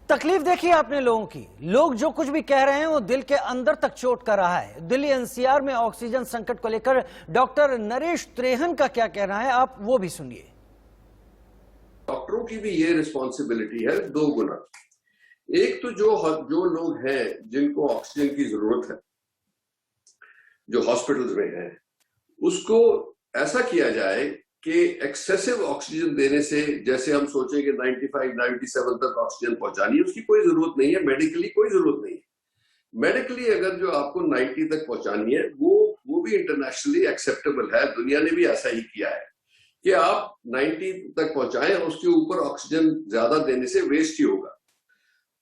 तकलीफ देखिए आपने लोगों की। लोग जो कुछ भी कह रहे हैं वो दिल के अंदर तक चोट कर रहा है। दिल्ली एनसीआर में ऑक्सीजन संकट को लेकर डॉक्टर नरेश त्रेहन का क्या कहना है, आप वो भी सुनिए। डॉक्टरों की भी ये रिस्पॉन्सिबिलिटी है दो गुना। एक तो जो लोग हैं जिनको ऑक्सीजन की जरूरत है, जो हॉस्पिटल्स में हैं, उसको ऐसा किया जाए कि एक्सेसिव ऑक्सीजन देने से, जैसे हम सोचें कि 95-97 तक ऑक्सीजन पहुंचानी है, उसकी कोई जरूरत नहीं है। मेडिकली कोई जरूरत नहीं है। मेडिकली अगर जो आपको 90 तक पहुंचानी है वो भी इंटरनेशनली एक्सेप्टेबल है। दुनिया ने भी ऐसा ही किया है कि आप 90 तक पहुंचाएं, उसके ऊपर ऑक्सीजन ज्यादा देने से वेस्ट ही होगा।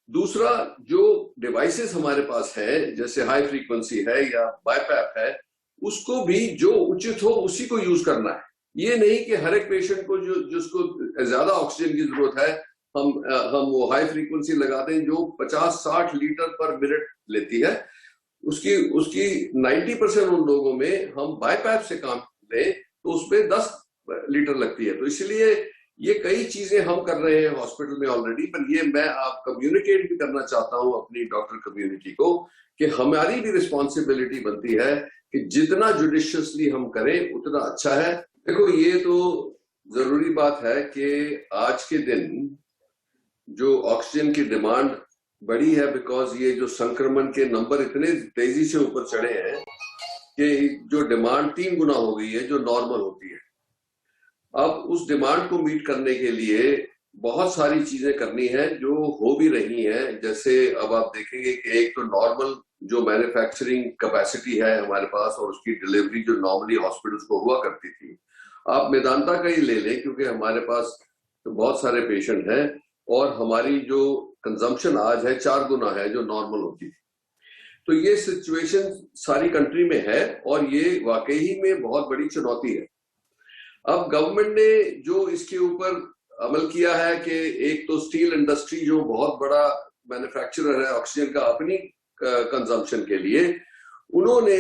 दूसरा, जो डिवाइसेस हमारे पास है जैसे हाई फ्रीक्वेंसी है या बाईपैप है, उसको भी जो उचित हो उसी को यूज करना है। ये नहीं कि हर एक पेशेंट को जिसको ज्यादा ऑक्सीजन की जरूरत है हम वो हाई फ्रीक्वेंसी लगा दें जो 50-60 लीटर पर मिनट लेती है। उसकी 90% उन लोगों में हम बाईपैप से काम लें तो उसमें 10 लीटर लगती है। तो इसलिए ये कई चीजें हम कर रहे हैं हॉस्पिटल में ऑलरेडी, पर ये मैं आप कम्युनिकेट भी करना चाहता हूं अपनी डॉक्टर कम्युनिटी को कि हमारी भी रिस्पॉन्सिबिलिटी बनती है कि जितना जुडिशियसली हम करें उतना अच्छा है। देखो, ये तो जरूरी बात है कि आज के दिन जो ऑक्सीजन की डिमांड बढ़ी है, बिकॉज ये जो संक्रमण के नंबर इतने तेजी से ऊपर चढ़े हैं कि जो डिमांड 3 गुना हो गई है जो नॉर्मल होती है। अब उस डिमांड को मीट करने के लिए बहुत सारी चीजें करनी है जो हो भी रही हैं। जैसे अब आप देखेंगे कि एक तो नॉर्मल जो मैन्युफैक्चरिंग कैपेसिटी है हमारे पास और उसकी डिलीवरी जो नॉर्मली हॉस्पिटल्स को हुआ करती थी, आप मेदांता का ही ले लें क्योंकि हमारे पास तो बहुत सारे पेशेंट हैं और हमारी जो कंजम्पशन आज है 4 गुना है जो नॉर्मल होती थी। तो ये सिचुएशन सारी कंट्री में है और ये वाकई में बहुत बड़ी चुनौती है। अब गवर्नमेंट ने जो इसके ऊपर अमल किया है कि एक तो स्टील इंडस्ट्री जो बहुत बड़ा मैन्युफैक्चरर है ऑक्सीजन का अपनी कंजम्पशन के लिए, उन्होंने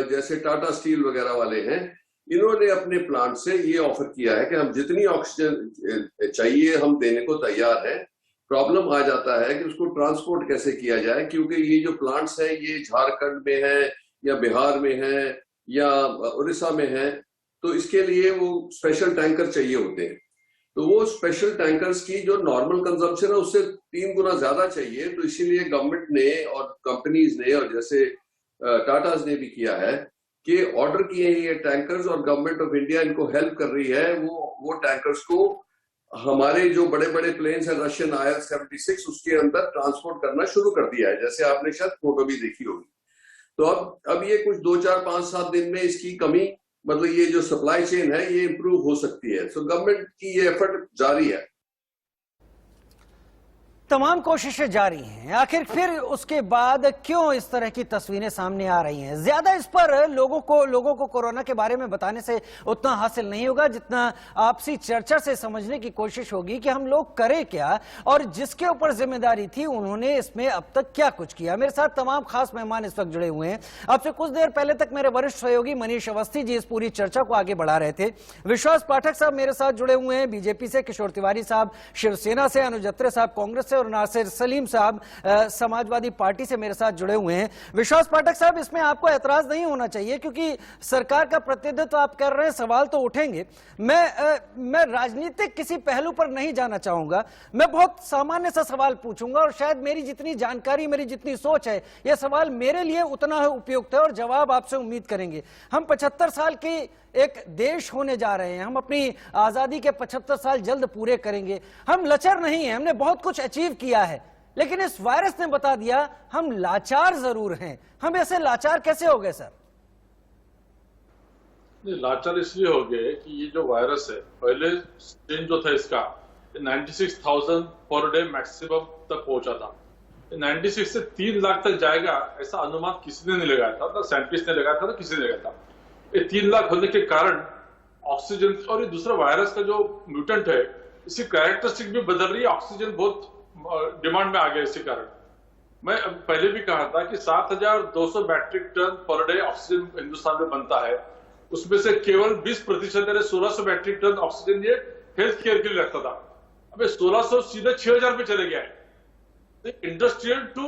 जैसे टाटा स्टील वगैरह वाले हैं, इन्होंने अपने प्लांट से ये ऑफर किया है कि हम जितनी ऑक्सीजन चाहिए हम देने को तैयार हैं। प्रॉब्लम आ जाता है कि उसको ट्रांसपोर्ट कैसे किया जाए, क्योंकि ये जो प्लांट्स हैं ये झारखंड में है या बिहार में है या उड़ीसा में है, तो इसके लिए वो स्पेशल टैंकर चाहिए होते हैं। तो वो स्पेशल टैंकर्स की जो नॉर्मल कंजम्पशन है उससे 3 गुना ज्यादा चाहिए। तो इसीलिए गवर्नमेंट ने और कंपनीज ने और जैसे टाटाज ने भी किया है कि ऑर्डर किए हैं ये टैंकर्स और गवर्नमेंट ऑफ इंडिया इनको हेल्प कर रही है। वो टैंकर्स को हमारे जो बड़े बड़े प्लेन्स है रशियन IL-76 उसके अंदर ट्रांसपोर्ट करना शुरू कर दिया है, जैसे आपने शायद फोटो भी देखी होगी। तो अब ये कुछ 2-4-5-7 दिन में इसकी कमी, मतलब ये जो सप्लाई चेन है ये इंप्रूव हो सकती है। सो गवर्नमेंट की ये एफर्ट जारी है। तमाम कोशिशें जारी हैं। आखिर फिर उसके बाद क्यों इस तरह की तस्वीरें सामने आ रही हैं? ज्यादा इस पर लोगों को कोरोना के बारे में बताने से उतना हासिल नहीं होगा जितना आपसी चर्चा से समझने की कोशिश होगी कि हम लोग करें क्या और जिसके ऊपर जिम्मेदारी थी उन्होंने इसमें अब तक क्या कुछ किया। मेरे साथ तमाम खास मेहमान इस वक्त जुड़े हुए हैं। आपसे कुछ देर पहले तक मेरे वरिष्ठ सहयोगी मनीष अवस्थी जी इस पूरी चर्चा को आगे बढ़ा रहे थे। विश्वास पाठक साहब मेरे साथ जुड़े हुए हैं बीजेपी से, किशोर तिवारी साहब शिवसेना से, अनुज अत्रे साहब कांग्रेस और नासिर सलीम साहब समाजवादी पार्टी से मेरे साथ जुड़े हुए हैं। विश्वास पाठक साहब, इसमें आपको एतराज नहीं होना चाहिए क्योंकि सरकार का प्रतिनिधित्व आप कर रहे हैं, सवाल तो उठेंगे। मैं राजनीतिक किसी पहलू पर नहीं जाना चाहूंगा, मैं बहुत सामान्य सा सवाल पूछूंगा और शायद मेरी जितनी जानकारी, मेरी जितनी सोच है, यह सवाल मेरे लिए उतना ही उपयुक्त है और जवाब आपसे उम्मीद करेंगे। हम 75 साल की एक देश होने जा रहे हैं, हम अपनी आजादी के 75 साल जल्द पूरे करेंगे। हम लचर नहीं हैं, हमने बहुत कुछ अचीव किया है, लेकिन इस वायरस ने बता दिया हम लाचार जरूर हैं। हम ऐसे लाचार कैसे हो गए सर? लाचार इसलिए हो गए कि ये जो वायरस है, पहले स्ट्रेन जो था इसका 96,000 पर डे मैक्सिमम तक पहुंचा था। 96 से 3 लाख तक जाएगा ऐसा अनुमान किसी ने नहीं लगाया था, ना साइंटिस्ट ने लगाया था ना किसी ने लगाया था। ये 3 लाख होने के कारण ऑक्सीजन और ये दूसरा वायरस का जो म्यूटेंट है इसकी कैरेक्टरिस्टिक भी बदल रही है। ऑक्सीजन बहुत डिमांड में आ गया। इसी कारण मैं पहले भी कहा था कि 7,200 metric ton per day oxygen Hindustan में बनता है, उसमें से केवल 20% यानी 1,600 मैट्रिक टन ऑक्सीजन ये हेल्थ केयर के लिए रखता था। अब 1,600 सीधे 6,000 पे चले गया है। इंडस्ट्रियल टू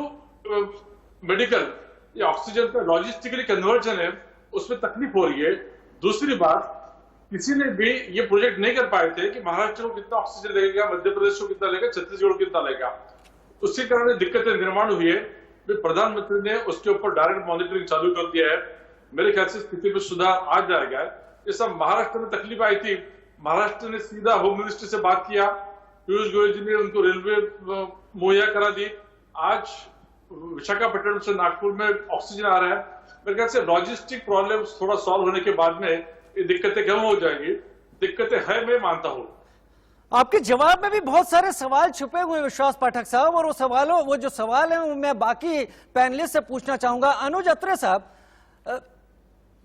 मेडिकल, ये ऑक्सीजन का लॉजिस्टिकली कन्वर्जन है, उसमें तकलीफ हो रही है। दूसरी बात, किसी ने भी ये प्रोजेक्ट नहीं कर पाए थे कि महाराष्ट्र को कितना ऑक्सीजन लगेगा, मध्य प्रदेश को कितना लगेगा, छत्तीसगढ़ को कितना लगेगा। उसके कारण दिक्कतें निर्माण हुई है। प्रधानमंत्री ने उसके ऊपर डायरेक्ट मॉनिटरिंग चालू कर दिया है। मेरे ख्याल से स्थिति में सुधार आ जाएगा। ये सब महाराष्ट्र में तकलीफ आई थी, महाराष्ट्र ने सीधा होम मिनिस्टर से बात किया, पीयूष गोयल जी ने उनको रेलवे मुहैया करा दी। आज विशाखापट्टनम से नागपुर में ऑक्सीजन आ रहा है। मेरे ख्याल से लॉजिस्टिक प्रॉब्लम्स थोड़ा सॉल्व होने के बाद में ये दिक्कतें कम हो जाएगी। दिक्कतें है, मैं मानता हूं। आपके जवाब में भी बहुत सारे सवाल छुपे हुए हैं विश्वास पाठक साहब, और वो जो सवाल है मैं बाकी पैनलिस्ट से पूछना चाहूंगा। अनुज अत्रे साहब,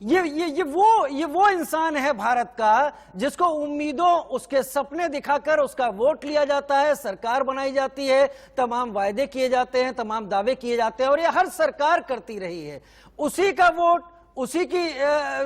ये वो इंसान है भारत का जिसको उम्मीदों, उसके सपने दिखाकर उसका वोट लिया जाता है, सरकार बनाई जाती है, तमाम वायदे किए जाते हैं, तमाम दावे किए जाते हैं, और ये हर सरकार करती रही है। उसी का वोट, उसी की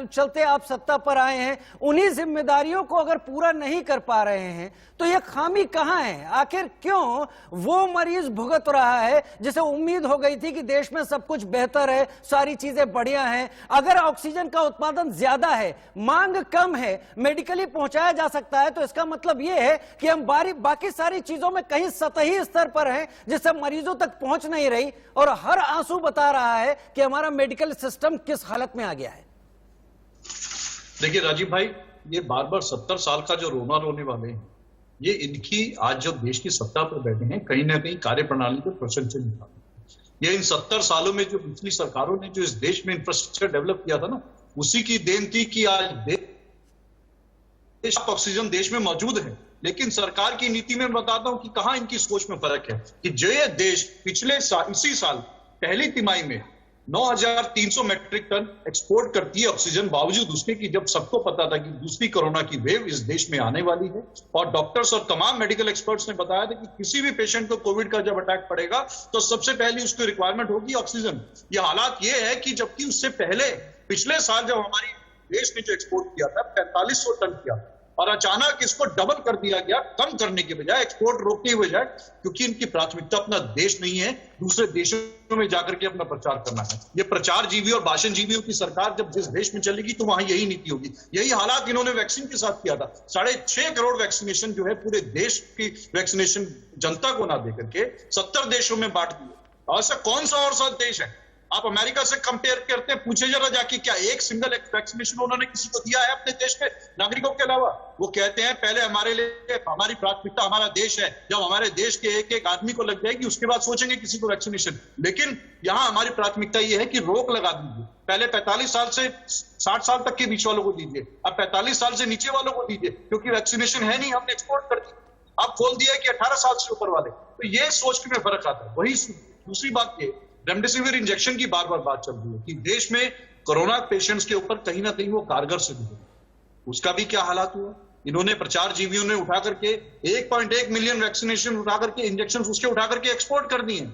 चलते आप सत्ता पर आए हैं। उन्हीं जिम्मेदारियों को अगर पूरा नहीं कर पा रहे हैं तो ये खामी कहां है? आखिर क्यों वो मरीज भुगत रहा है जिसे उम्मीद हो गई थी कि देश में सब कुछ बेहतर है, सारी चीजें बढ़िया हैं। अगर ऑक्सीजन का उत्पादन ज्यादा है, मांग कम है, मेडिकली पहुंचाया जा सकता है, तो इसका मतलब यह है कि हम बाकी सारी चीजों में कहीं सतही स्तर पर हैं जिससे मरीजों तक पहुंच नहीं रही, और हर आंसू बता रहा है कि हमारा मेडिकल सिस्टम किस हालत में आ गया है। देखिए राजीव भाई, ये बार बार 70 साल का जो रोना रोने वाले हैं, ये इनकी आज जब देश की सत्ता पर बैठे हैं, कहीं ना कहीं कार्यप्रणाली पर प्रश्न चिन्ह निकालते। ये इन 70 सालों में जो पिछली सरकारों ने जो इस देश में इंफ्रास्ट्रक्चर डेवलप किया था ना, उसी की देन थी कि आज देश ऑक्सीजन देश में मौजूद है। लेकिन सरकार की नीति में बताता हूं कि कहां इनकी सोच में फर्क है कि जो ये देश पिछले साल, इसी साल पहली तिमाही में 9,300 मैट्रिक टन एक्सपोर्ट करती है ऑक्सीजन, बावजूद उसके कि जब सबको पता था कि दूसरी कोरोना की वेव इस देश में आने वाली है, और डॉक्टर्स और तमाम मेडिकल एक्सपर्ट्स ने बताया था कि किसी भी पेशेंट को कोविड का जब अटैक पड़ेगा तो सबसे पहले उसको रिक्वायरमेंट होगी ऑक्सीजन। ये हालात ये है कि जबकि उससे पहले पिछले साल जब हमारी देश ने जो एक्सपोर्ट किया था 4500 टन किया, और अचानक इसको डबल कर दिया गया, कम करने के बजाय, एक्सपोर्ट रोकने के बजाय, क्योंकि इनकी प्राथमिकता अपना देश नहीं है, दूसरे देशों में जाकर के अपना प्रचार करना है। ये प्रचार जीवी और भाषण जीवियों की सरकार जब जिस देश में चलेगी तो वहां यही नीति होगी। यही हालात इन्होंने वैक्सीन के साथ किया था। 6.5 करोड़ वैक्सीनेशन जो है पूरे देश की वैक्सीनेशन जनता को ना देकर के 70 देशों में बांट दिया। ऐसा कौन सा और सा देश है? आप अमेरिका से कंपेयर करते हैं, पूछे जरा जाके, क्या एक सिंगल वैक्सीनेशन उन्होंने किसी को दिया है अपने देश के नागरिकों के अलावा? वो कहते हैं पहले हमारे लिए, हमारी प्राथमिकता हमारा देश है, जब हमारे देश के एक एक आदमी को लग जाएगी उसके बाद सोचेंगे किसी को वैक्सीनेशन। लेकिन यहाँ हमारी प्राथमिकता ये है कि रोक लगा दीजिए, पहले 45 साल से 60 साल तक के बीच वालों को दीजिए, अब 45 साल से नीचे वालों को दीजिए, क्योंकि वैक्सीनेशन है नहीं, हमने एक्सपोर्ट कर दी। अब खोल दिया कि 18 साल से ऊपर वाले। तो ये सोच में फर्क आता है। वही दूसरी बात ये, रेमडेसिविर इंजेक्शन की बार बार बात चल रही है कि देश में कोरोना पेशेंट्स के ऊपर कहीं ना कहीं वो कारगर सिद्ध हुआ, उसका भी क्या हालात हुआ। इन्होंने प्रचार जीवियों ने उठा करके 1.1 मिलियन वैक्सीनेशन उठा करके, इंजेक्शन उसके उठा करके एक्सपोर्ट कर दिए।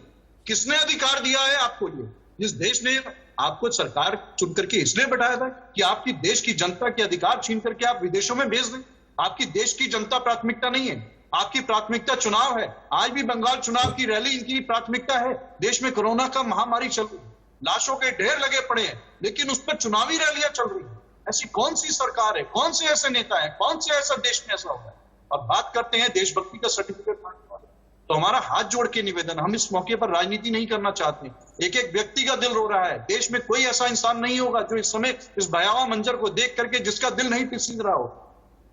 किसने अधिकार दिया है आपको? ये जिस देश ने आपको सरकार चुन करके इसलिए बैठाया था कि आपकी देश की जनता के अधिकार छीन करके आप विदेशों में भेज दें। आपकी देश की जनता प्राथमिकता नहीं है, आपकी प्राथमिकता चुनाव है। आज भी बंगाल चुनाव की रैली इनकी प्राथमिकता है। देश में कोरोना का महामारी चल रही है, लाशों के ढेर लगे पड़े हैं, लेकिन उस पर चुनावी रैलियां चल रही है। ऐसी कौन सी सरकार है, कौन से ऐसे नेता है, कौन से ऐसा देश में ऐसा होगा? और बात करते हैं देशभक्ति का सर्टिफिकेट मांगने वाले, तो हमारा हाथ जोड़ के निवेदन, हम इस मौके पर राजनीति नहीं करना चाहते। एक एक व्यक्ति का दिल रो रहा है। देश में कोई ऐसा इंसान नहीं होगा जो इस समय इस भयावह मंजर को देख करके जिसका दिल नहीं पिघल रहा हो,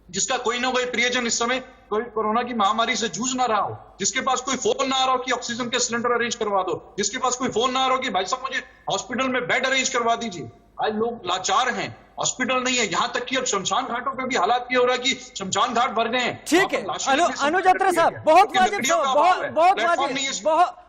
जिसका कोई ना कोई प्रियजन इस समय कोई कोरोना की महामारी से जूझ ना रहा हो, जिसके पास कोई फोन ना आ रहा हो कि ऑक्सीजन के सिलेंडर अरेंज करवा दो, जिसके पास कोई फोन ना आ रहा हो कि भाई साहब मुझे हॉस्पिटल में बेड अरेंज करवा दीजिए। आज लोग लाचार हैं, हॉस्पिटल नहीं है, यहां तक कि अब शमशान घाटों पे भी हालात ये हो रहा है कि शमशान घाट भर गए हैं। ठीक है अनुज अत्रे साहब,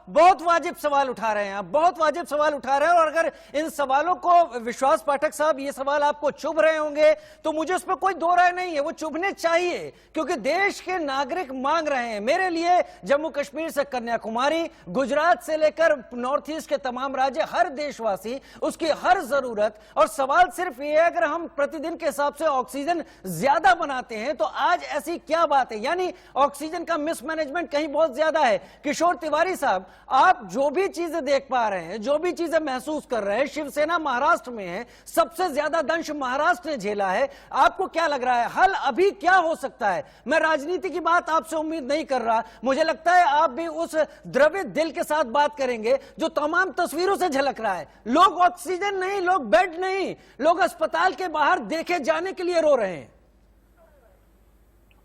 बहुत वाजिब सवाल उठा रहे हैं आप, बहुत वाजिब सवाल उठा रहे हैं। और अगर इन सवालों को, विश्वास पाठक साहब, ये सवाल आपको चुभ रहे होंगे तो मुझे उस पर कोई दो राय नहीं है, वो चुभने चाहिए, क्योंकि देश के नागरिक मांग रहे हैं। मेरे लिए जम्मू कश्मीर से कन्याकुमारी, गुजरात से लेकर नॉर्थ ईस्ट के तमाम राज्य, हर देशवासी, उसकी हर जरूरत। और सवाल सिर्फ ये है, अगर हम प्रतिदिन के हिसाब से ऑक्सीजन ज्यादा बनाते हैं तो आज ऐसी क्या बात है? यानी ऑक्सीजन का मिसमैनेजमेंट कहीं बहुत ज्यादा है। किशोर तिवारी साहब, आप जो भी चीजें देख पा रहे हैं, जो भी चीजें महसूस कर रहे हैं, शिवसेना महाराष्ट्र में है, सबसे ज्यादा दंश महाराष्ट्र ने झेला है। आपको क्या लग रहा है हल अभी क्या हो सकता है? मैं राजनीति की बात आपसे उम्मीद नहीं कर रहा, मुझे लगता है आप भी उस द्रवित दिल के साथ बात करेंगे जो तमाम तस्वीरों से झलक रहा है। लोग ऑक्सीजन नहीं, लोग बेड नहीं, लोग अस्पताल के बाहर देखे जाने के लिए रो रहे हैं।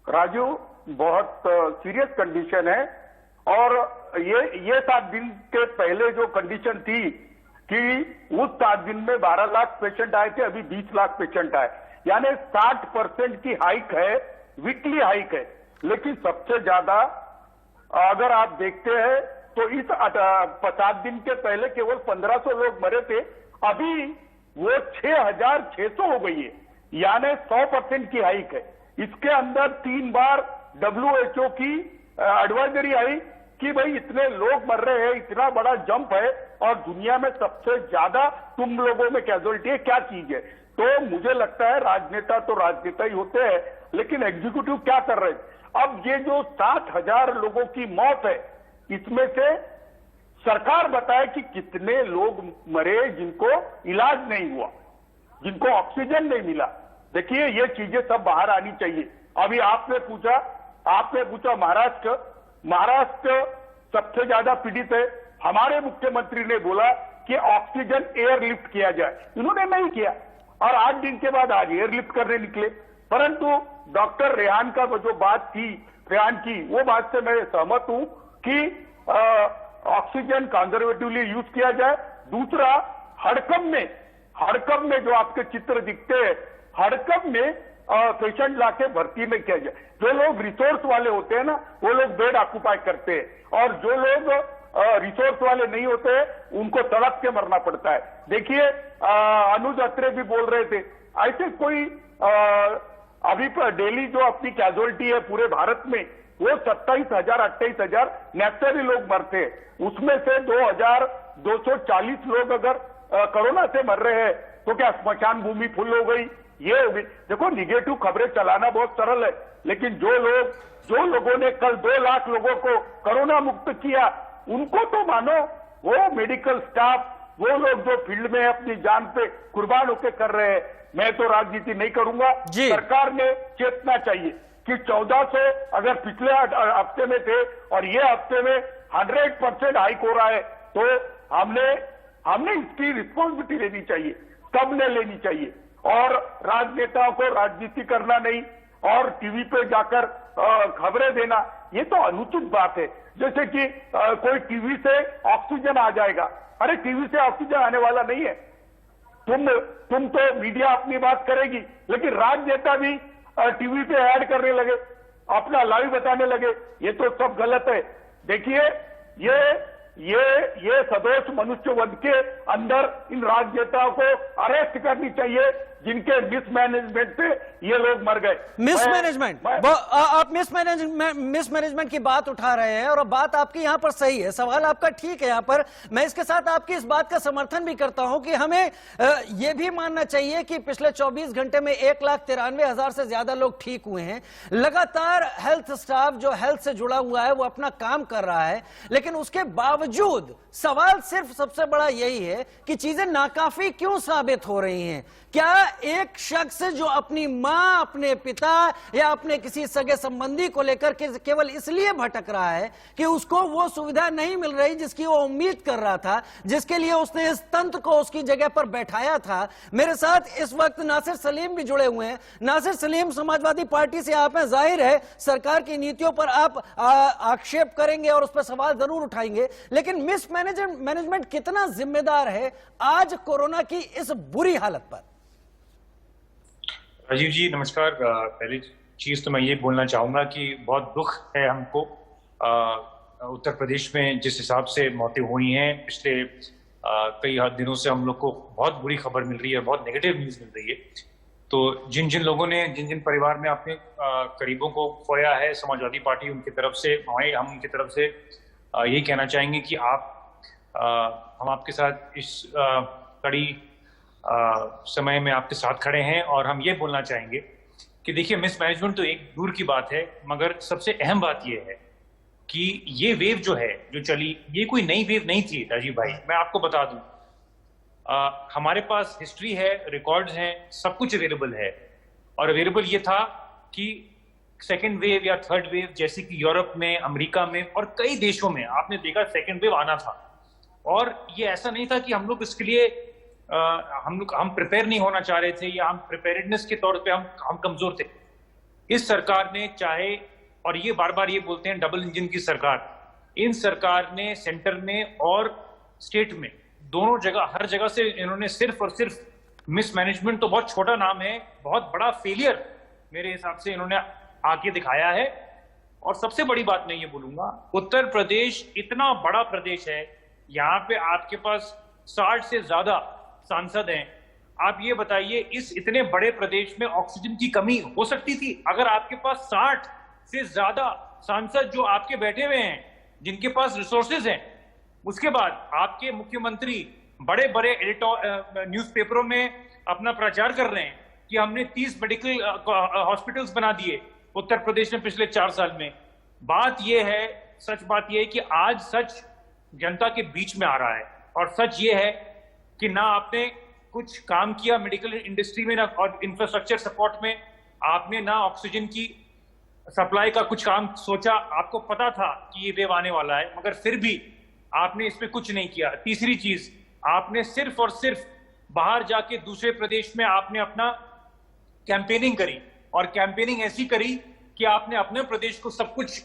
राजू, बहुत सीरियस कंडीशन है। और ये 7 दिन के पहले जो कंडीशन थी कि उस 7 दिन में 12 लाख पेशेंट आए थे, अभी 20 लाख पेशेंट आए, यानी 60% की हाइक है, वीकली हाइक है। लेकिन सबसे ज्यादा अगर आप देखते हैं तो इस 7 दिन के पहले केवल 1500 लोग मरे थे, अभी वो 6600 हो गई है, यानी 100% की हाइक है। इसके अंदर 3 बार WHO की एडवाइजरी आई कि भाई इतने लोग मर रहे हैं, इतना बड़ा जंप है और दुनिया में सबसे ज्यादा तुम लोगों में कैजुअलिटी है, क्या चीज है? तो मुझे लगता है राजनेता तो राजनेता ही होते हैं, लेकिन एग्जीक्यूटिव क्या कर रहे हैं? अब ये जो 60,000 लोगों की मौत है, इसमें से सरकार बताए कि कितने लोग मरे जिनको इलाज नहीं हुआ, जिनको ऑक्सीजन नहीं मिला। देखिए, ये चीजें सब बाहर आनी चाहिए। अभी आपने पूछा महाराष्ट्र सबसे ज्यादा पीड़ित है। हमारे मुख्यमंत्री ने बोला कि ऑक्सीजन एयरलिफ्ट किया जाए, इन्होंने नहीं किया और 8 दिन के बाद आज एयरलिफ्ट करने निकले। परंतु डॉक्टर रेहान का जो बात थी, रेहान की, वो बात से मैं सहमत हूं कि ऑक्सीजन कंजर्वेटिवली यूज किया जाए। दूसरा, हड़कंप में जो आपके चित्र दिखते हैं, हड़कंप में पेशेंट लाके भर्ती में किया जाए। जो लोग रिसोर्स वाले होते हैं ना, वो लोग बेड ऑक्यूपाई करते हैं और जो लोग रिसोर्स वाले नहीं होते हैं, उनको तड़प के मरना पड़ता है। देखिए, अनुज अत्रे भी बोल रहे थे, ऐसे कोई अभी डेली जो अपनी कैजुअलिटी है पूरे भारत में, वो 27,000 28,000 नेचुरली लोग मरते हैं। उसमें से 2,240 लोग अगर कोरोना से मर रहे हैं, तो क्या स्मशान भूमि फुल हो गई? ये होगी। देखो, निगेटिव खबरें चलाना बहुत सरल है, लेकिन जो लोगों ने कल 2 लाख लोगों को कोरोना मुक्त किया, उनको तो मानो, वो मेडिकल स्टाफ, वो लोग जो फील्ड में अपनी जान पे कुर्बान होकर कर रहे हैं। मैं तो राजनीति नहीं करूंगा, सरकार ने चेतना चाहिए कि 1400 अगर पिछले हफ्ते में थे और ये हफ्ते में 100% हाइक हो रहा है, तो हमने इसकी रिस्पॉन्सिबिलिटी लेनी चाहिए, सबने लेनी चाहिए। और राजनेताओं को राजनीति करना नहीं और टीवी पे जाकर खबरें देना, ये तो अनुचित बात है। जैसे कि कोई टीवी से ऑक्सीजन आ जाएगा, अरे टीवी से ऑक्सीजन आने वाला नहीं है। तुम तो मीडिया अपनी बात करेगी, लेकिन राजनेता भी टीवी पे ऐड करने लगे, अपना लाइव बताने लगे, ये तो सब गलत है। देखिए, ये सदोष मनुष्य वध के अंदर इन राजनेताओं को अरेस्ट करनी चाहिए, जिनके मिसमैनेजमेंट से ये लोग मर गए। मिसमैनेजमेंट, आप मिसमैनेजमेंट की बात उठा रहे हैं और बात आपकी यहां पर सही है, सवाल आपका ठीक है। यहां पर मैं इसके साथ आपकी इस बात का समर्थन भी करता हूं कि हमें यह भी मानना चाहिए कि पिछले 24 घंटे में 1,93,000 से ज्यादा लोग ठीक हुए हैं। लगातार हेल्थ स्टाफ जो हेल्थ से जुड़ा हुआ है वो अपना काम कर रहा है, लेकिन उसके बावजूद सवाल सिर्फ सबसे बड़ा यही है कि चीजें नाकाफी क्यों साबित हो रही हैं। क्या एक शख्स जो अपनी मां, अपने पिता या अपने किसी सगे संबंधी को लेकर के केवल इसलिए भटक रहा है कि उसको वो सुविधा नहीं मिल रही जिसकी वो उम्मीद कर रहा था, जिसके लिए उसने इस तंत्र को उसकी जगह पर बैठाया था? मेरे साथ इस वक्त नासिर सलीम भी जुड़े हुए हैं। नासिर सलीम, समाजवादी पार्टी से आप हैं, जाहिर है सरकार की नीतियों पर आप आक्षेप करेंगे और उस पर सवाल जरूर उठाएंगे, लेकिन मिसमैनेजमेंट कितना जिम्मेदार है आज कोरोना की इस बुरी हालत पर? राजीव जी नमस्कार। पहली चीज तो मैं ये बोलना चाहूंगा कि बहुत दुख है हमको, उत्तर प्रदेश में जिस हिसाब से मौतें हुई हैं पिछले कई दिनों से हम लोग को बहुत बुरी खबर मिल रही है, बहुत नेगेटिव न्यूज मिल रही है। तो जिन जिन लोगों ने, जिन जिन परिवार में अपने करीबों को खोया है, समाजवादी पार्टी उनकी तरफ से, हम उनकी तरफ से यही कहना चाहेंगे कि हम आपके साथ इस कड़ी समय में आपके साथ खड़े हैं और हम ये बोलना चाहेंगे कि देखिए, मिसमैनेजमेंट तो एक दूर की बात है, मगर सबसे अहम बात यह है कि ये वेव जो है जो चली, ये कोई नई वेव नहीं थी राजीव भाई। मैं आपको बता दूं, हमारे पास हिस्ट्री है, रिकॉर्ड्स हैं, सब कुछ अवेलेबल है। और अवेलेबल ये था कि सेकेंड वेव या थर्ड वेव, जैसे कि यूरोप में, अमेरिका में और कई देशों में आपने देखा सेकेंड वेव आना था। और ये ऐसा नहीं था कि हम लोग इसके लिए हम प्रिपेयर नहीं होना चाह रहे थे या हम प्रिपेयर्डनेस के तौर पे हम कमजोर थे। इस सरकार ने चाहे, और ये बार बार ये बोलते हैं डबल इंजन की सरकार, इन सरकार ने सेंटर में और स्टेट में दोनों जगह, हर जगह से इन्होंने सिर्फ और सिर्फ मिसमैनेजमेंट तो बहुत छोटा नाम है, बहुत बड़ा फेलियर मेरे हिसाब से इन्होंने आके दिखाया है। और सबसे बड़ी बात मैं ये बोलूंगा, उत्तर प्रदेश इतना बड़ा प्रदेश है, यहाँ पे आपके पास 60 से ज्यादा सांसद हैं। आप ये बताइए, इस इतने बड़े प्रदेश में ऑक्सीजन की कमी हो सकती थी अगर आपके पास 60 से ज्यादा सांसद जो आपके बैठे हुए हैं, जिनके पास रिसोर्सेज हैं। उसके बाद आपके मुख्यमंत्री बड़े बड़े न्यूज़पेपरों में अपना प्रचार कर रहे हैं कि हमने 30 मेडिकल हॉस्पिटल्स बना दिए उत्तर प्रदेश में पिछले 4 साल में। बात यह है, सच बात यह है कि आज सच जनता के बीच में आ रहा है। और सच ये है कि ना आपने कुछ काम किया मेडिकल इंडस्ट्री में, ना और इंफ्रास्ट्रक्चर सपोर्ट में आपने, ना ऑक्सीजन की सप्लाई का कुछ काम सोचा। आपको पता था कि ये वेव आने वाला है, मगर फिर भी आपने इस पे कुछ नहीं किया। तीसरी चीज, आपने सिर्फ और सिर्फ बाहर जाके दूसरे प्रदेश में आपने अपना कैंपेनिंग करी, और कैंपेनिंग ऐसी करी कि आपने अपने प्रदेश को सब कुछ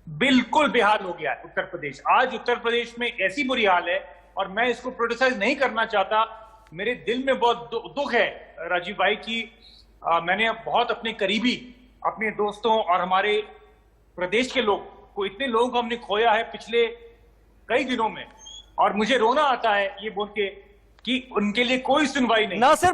बिल्कुल बेहाल हो गया है उत्तर प्रदेश। आज उत्तर प्रदेश में ऐसी बुरी हाल है, और मैं इसको क्रिटिसाइज नहीं करना चाहता, मेरे दिल में बहुत दुख है राजीव भाई की मैंने बहुत अपने करीबी, अपने दोस्तों और हमारे प्रदेश के लोग को, इतने लोगों को हमने खोया है पिछले कई दिनों में। और मुझे रोना आता है ये बोल के कि उनके लिए कोई सुनवाई नहीं। नासिर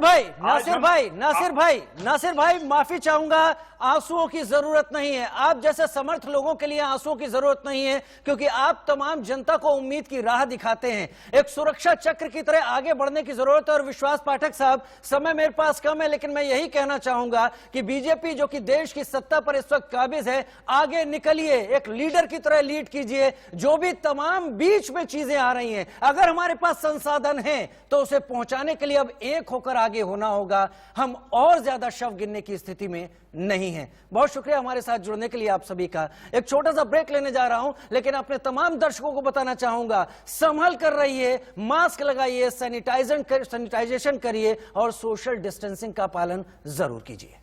भाई माफी चाहूंगा, आंसुओं की जरूरत नहीं है। आप जैसे समर्थ लोगों के लिए आंसुओं की जरूरत नहीं है, क्योंकि आप तमाम जनता को उम्मीद की राह दिखाते हैं। एक सुरक्षा चक्र की तरह आगे बढ़ने की जरूरत है। और विश्वास पाठक साहब, समय मेरे पास कम है, लेकिन मैं यही कहना चाहूंगा कि बीजेपी जो कि देश की सत्ता पर इस वक्त काबिज है, आगे निकलिए, एक लीडर की तरह लीड कीजिए। जो भी तमाम बीच में चीजें आ रही हैं, अगर हमारे पास संसाधन है तो उसे पहुंचाने के लिए अब एक होकर आगे होना होगा। हम और ज्यादा शव गिनने की स्थिति में नहीं है। बहुत शुक्रिया हमारे साथ जुड़ने के लिए आप सभी का। एक छोटा सा ब्रेक लेने जा रहा हूं, लेकिन अपने तमाम दर्शकों को बताना चाहूंगा, संभल कर रहिए, मास्क लगाइए, सैनिटाइजेशन करिए और सोशल डिस्टेंसिंग का पालन जरूर कीजिए।